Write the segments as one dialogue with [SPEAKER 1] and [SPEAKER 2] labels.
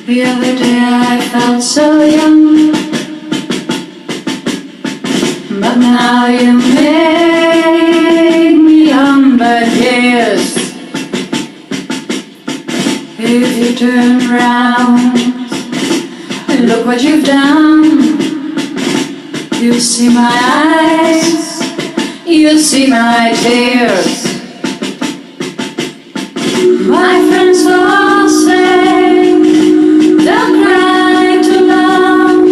[SPEAKER 1] The other day I felt so young, but now you make me 100 years. If you turn round and look what you've done, you'll see my eyes, you'll see my tears. My friends all say, don't cry too long.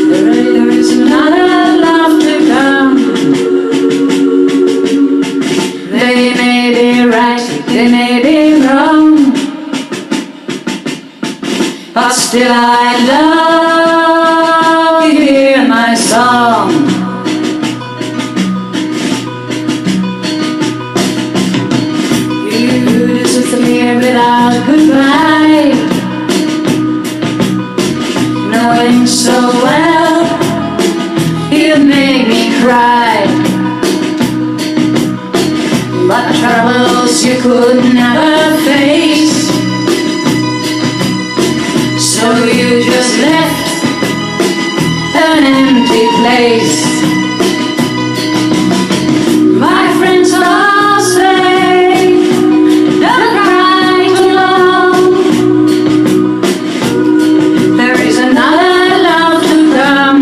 [SPEAKER 1] There is another love to come. They may be right, they may be wrong, but still I love you, hear my song. Disappear without goodbye, knowing so well you make me cry, but troubles you could never face, so you just left an empty place. My friends all say, don't cry too long. There is another love to come.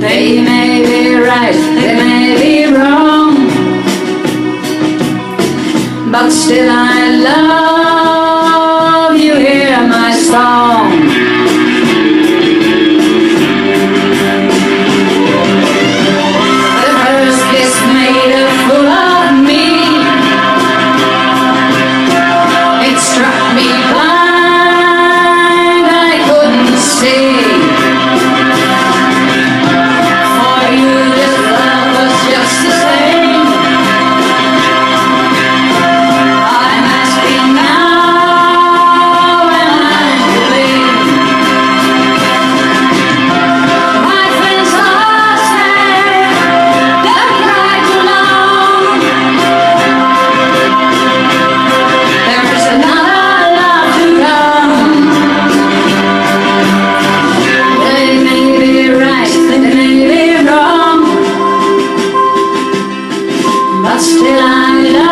[SPEAKER 1] They may be right, they may be wrong, but still I love you, hear my song. Still I love